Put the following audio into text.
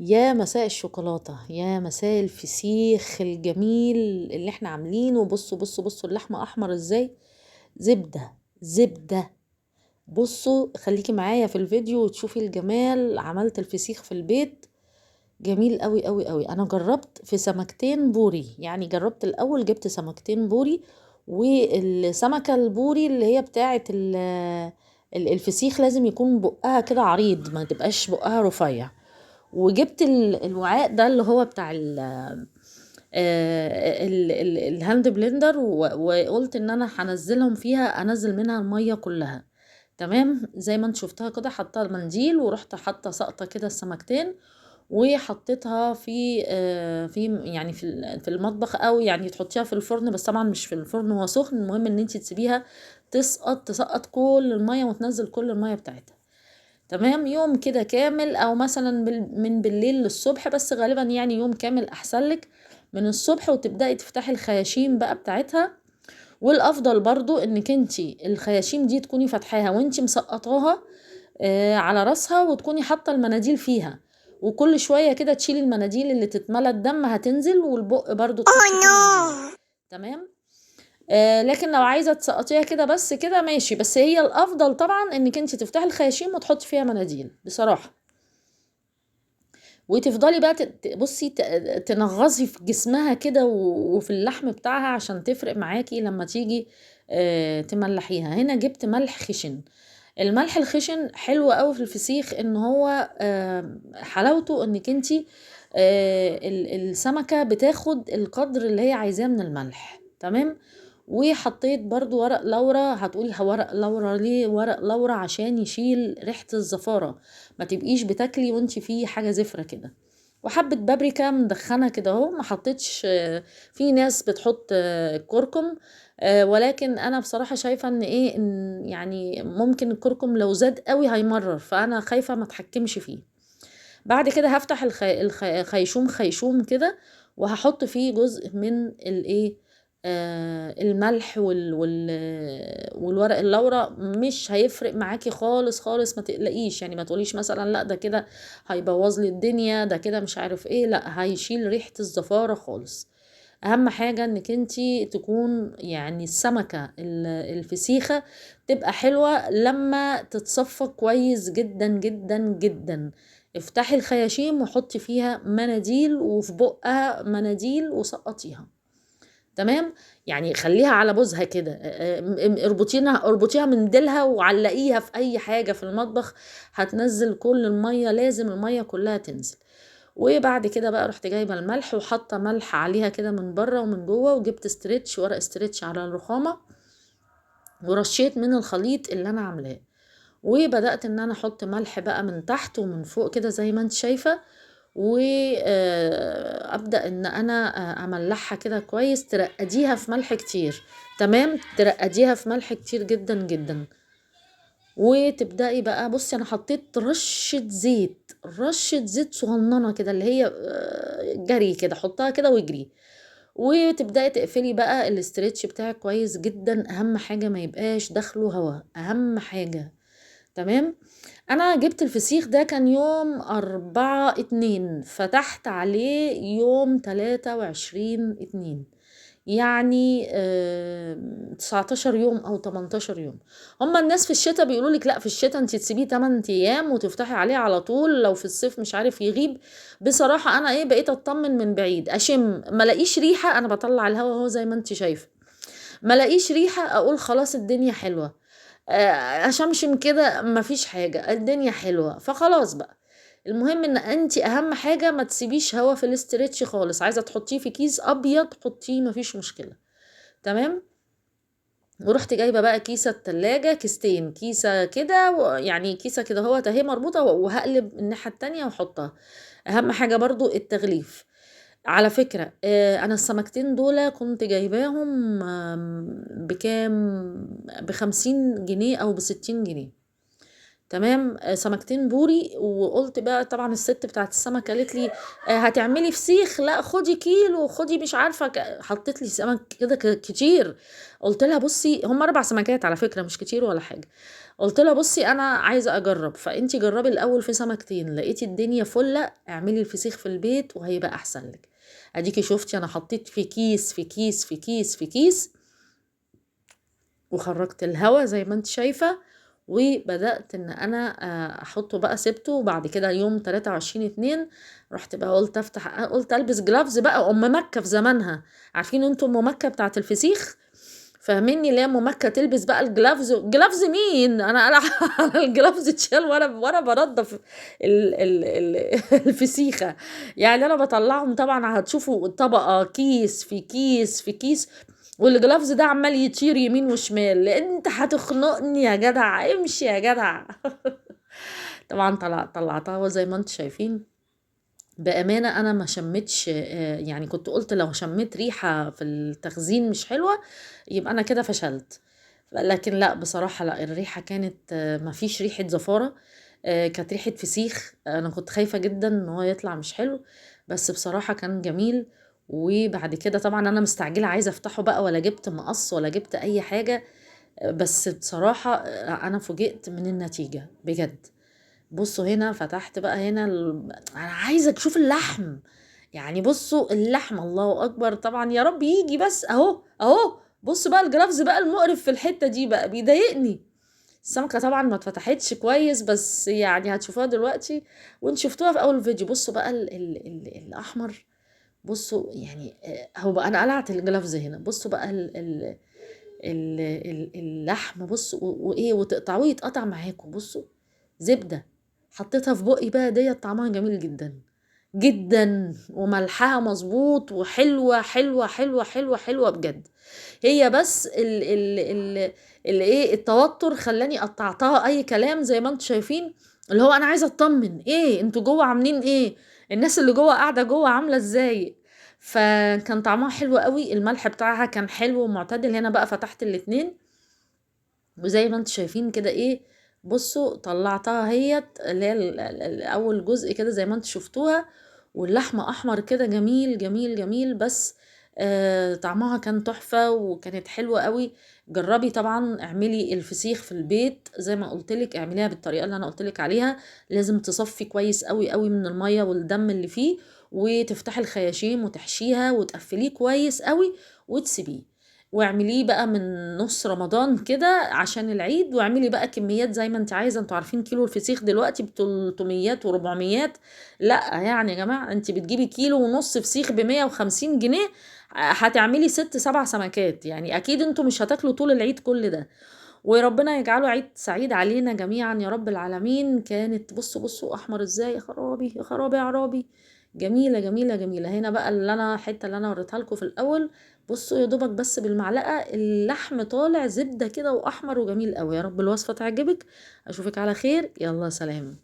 يا مساء الشوكولاتة، يا مساء الفسيخ الجميل اللي احنا عاملينه. بصوا بصوا بصوا اللحمة احمر ازاي، زبدة زبدة. بصوا خليكي معايا في الفيديو وتشوفي الجمال. عملت الفسيخ في البيت جميل قوي قوي قوي. انا جربت في سمكتين بوري، يعني جربت الاول جبت سمكتين بوري، والسمكة البوري اللي هي بتاعة الفسيخ لازم يكون بقها كده عريض، ما تبقاش بقها رفيع. وجبت الوعاء ده اللي هو بتاع الهاند بلندر، وقلت ان انا هنزلهم فيها، انزل منها المية كلها. تمام زي ما انت شفتها كده، حطها المنديل ورحت حاطه سقطه كده السمكتين، وحطيتها في يعني في المطبخ، او يعني تحطيها في الفرن، بس طبعا مش في الفرن هو سخن. المهم ان انت تسيبيها تسقط كل المية وتنزل كل المية بتاعتها. تمام يوم كده كامل، او مثلا من بالليل للصبح، بس غالبا يعني يوم كامل احسن لك من الصبح. وتبدأي تفتحي الخياشيم بقى بتاعتها. والافضل برضو انك انتي الخياشيم دي تكوني فاتحاها وانتي مسقطاها على راسها، وتكوني حاطه المناديل فيها، وكل شويه كده تشيلي المناديل اللي تتملى الدم هتنزل، والبق برضو تحطي فيه منديل. تمام. لكن لو عايزه تسقطيها كده بس كده ماشي، بس هي الافضل طبعا انك انت تفتحي الخياشيم وتحطي فيها مناديل بصراحه. وتفضلي بقى بصي تنغصي في جسمها كده وفي اللحم بتاعها عشان تفرق معاكي لما تيجي تملحيها. هنا جبت ملح خشن. الملح الخشن حلو قوي في الفسيخ، ان هو حلاوته انك انتي السمكة بتاخد القدر اللي هي عايزاه من الملح. تمام. وحطيت برضو ورق لورا. هتقولي هو ورق لورا ليه؟ ورق لورا عشان يشيل ريحة الزفارة، ما تبقيش بتاكلي وانتي فيه حاجة زفرة كده. وحبة بابريكا مدخنة كده اهو، ما حطيتش. في ناس بتحط كركم، ولكن انا بصراحة شايفة ان ايه، ان يعني ممكن الكركم لو زاد قوي هيمرر، فانا خايفة ما اتحكمش فيه. بعد كده هفتح الخيشوم خيشوم كده، وهحط فيه جزء من الايه، الملح والورق اللورا. مش هيفرق معاكي خالص خالص، ما تقلقيش. يعني ما تقوليش مثلا لا ده كده هيبوظ لي الدنيا، ده كده مش عارف ايه، لا هيشيل ريحة الزفارة خالص. اهم حاجة انك انتي تكون يعني السمكة الفسيخة تبقى حلوة لما تتصفى كويس جدا جدا جدا. افتحي الخياشيم وحطي فيها مناديل، وفي بقها مناديل وسقطيها. تمام. يعني خليها على بوزها كده، اربطيها من ديلها وعلقيها في اي حاجة في المطبخ، هتنزل كل المية، لازم المية كلها تنزل. وبعد كده بقى رحت جايبه الملح وحاطه ملح عليها كده من بره ومن جوه، وجبت ورق استرتش على الرخامه، ورشيت من الخليط اللي انا عاملاه. وبدات ان انا احط ملح بقى من تحت ومن فوق كده زي ما انت شايفه. وابدا ان انا املحها كده كويس، ترقديها في ملح كتير. تمام، ترقديها في ملح كتير جدا جدا. وتبدأي بقى، بصي انا حطيت رشة زيت صغننة كده، اللي هي جري كده، حطها كده واجري. وتبدأي تقفلي بقى الاسترتش بتاعك كويس جدا. اهم حاجة ما يبقاش داخله هوا، اهم حاجة. تمام. انا جبت الفسيخ ده كان يوم 4/2، فتحت عليه يوم 23/2، يعني 19 يوم او 18 يوم. هما الناس في الشتاء بيقولوا لك لا، في الشتاء انت تسيبيه 8 ايام وتفتحي عليه على طول، لو في الصيف مش عارف يغيب. بصراحة انا ايه، بقيت اطمن من بعيد، اشم ما لاقيش ريحة، انا بطلع الهوا اهو زي ما انت شايفة، ما لاقيش ريحة اقول خلاص الدنيا حلوة. اشمشم كده مفيش حاجة، الدنيا حلوة، فخلاص بقى. المهم ان انت اهم حاجة ما تسيبيش هوا في الاسترتش خالص. عايزة تحطيه في كيس ابيض حطيه، مفيش مشكلة. تمام. ورحت جايبة بقى كيسة التلاجة، كيستين، كيسة كده يعني كيسة كده هو اهي مربوطة، وهقلب الناحية التانية واحطها. اهم حاجة برضو التغليف. على فكرة انا السمكتين دول كنت جايباهم بكام، ب50 جنيه او ب60 جنيه. تمام. سمكتين بوري. وقلت بقى طبعا الست بتاعت السمك قالت لي هتعملي فسيخ، لا خدي كيلو، خدي مش عارفه حطيت لي سمك كده كتير. قلت لها بصي هم 4 سمكات على فكره، مش كتير ولا حاجه. قلت لها بصي انا عايزه اجرب، فانتي جربي الاول في سمكتين، لقيتي الدنيا فله اعملي الفسيخ في البيت وهيبقى احسن لك. اديكي شفتي انا حطيت في كيس في كيس في كيس في كيس، وخرجت الهوا زي ما انت شايفة. وبدأت ان انا احطه بقى، سبته. وبعد كده يوم 23/2 رحت بقى قلت افتح، قلت البس جلافز بقى ام مكة في زمانها. عارفين انتم ام مكة بتاعت الفسيخ؟ فاهميني ليه ام مكة تلبس بقى الجلافز؟ جلافز مين انا على الجلافز اتشال وانا بنضف الفسيخة. يعني انا بطلعهم طبعا، هتشوفوا طبقة كيس في كيس في كيس، والجلافز ده عمال يطير يمين وشمال. لان انت هتخنقني يا جدع، امشي يا جدع. طبعا طلعتها زي ما انتم شايفين. بأمانة أنا ما شمتش، يعني كنت قلت لو شميت ريحة في التخزين مش حلوة يبقى أنا كده فشلت. لكن لا، بصراحة لا، الريحة كانت ما فيش ريحة زفارة. كانت ريحة فسيخ. أنا كنت خايفة جدا إن هو يطلع مش حلو، بس بصراحة كان جميل. وبعد كده طبعا أنا مستعجلة عايزة أفتحه بقى، ولا جبت مقص ولا جبت أي حاجة. بس بصراحة أنا فوجئت من النتيجة بجد. بصوا هنا فتحت بقى هنا انا عايزه اشوف اللحم. يعني بصوا اللحم، الله اكبر طبعا، يا رب يجي بس اهو اهو. بصوا بقى الجرافز بقى المقرف في الحته دي بقى بيضايقني. السمكه طبعا ما اتفتحتش كويس، بس يعني هتشوفوها دلوقتي وانت شفتوها في اول فيديو. بصوا بقى ال الاحمر. بصوا يعني هو بقى انا قلعت الجلافز هنا. بصوا بقى اللحم. بصوا وايه، وتقطعوه يتقطع معاكم. بصوا زبده. حطيتها في بقي بقى، ديت طعمها جميل جدا جدا، وملحها مظبوط، وحلوه حلوه حلوه حلوه حلوه بجد. هي بس ال ايه التوتر خلاني قطعتها اي كلام زي ما انتم شايفين. اللي هو انا عايزه اطمن ايه انتوا جوه عاملين ايه، الناس اللي جوه قاعده جوه عامله ازاي. فكان طعمها حلو قوي، الملح بتاعها كان حلو ومعتدل. هنا بقى فتحت الاتنين، وزي ما انتم شايفين كده ايه. بصوا طلعتها هيت اللي هي اول جزء كده زي ما انتم شفتوها، واللحمة احمر كده جميل جميل جميل. بس طعمها كان تحفة وكانت حلوة قوي. جربي طبعا، اعملي الفسيخ في البيت زي ما قلتلك، اعمليها بالطريقة اللي انا قلتلك عليها. لازم تصفي كويس قوي قوي من المية والدم اللي فيه، وتفتحي الخياشيم وتحشيها وتقفليه كويس قوي وتسيبيه. واعمليه بقى من نص رمضان كده عشان العيد، واعملي بقى كميات زي ما انت عايزه. انتوا عارفين كيلو الفسيخ دلوقتي ب 300 و400. لا يعني يا جماعه، انت بتجيبي كيلو ونص فسيخ ب 150 جنيه، هتعملي 6 7 سمكات. يعني اكيد انتوا مش هتاكلوا طول العيد كل ده. وربنا يجعله عيد سعيد علينا جميعا يا رب العالمين. كانت بصوا بصوا احمر ازاي، يا خرابي يا خرابي يا عرابي. جميله جميله جميله. هنا بقى اللي انا الحته اللي انا وريتها لكم في الاول. بصوا يا دوبك بس بالمعلقه اللحم طالع زبده كده واحمر وجميل قوي. يا رب الوصفه تعجبك. اشوفك على خير، يلا سلام.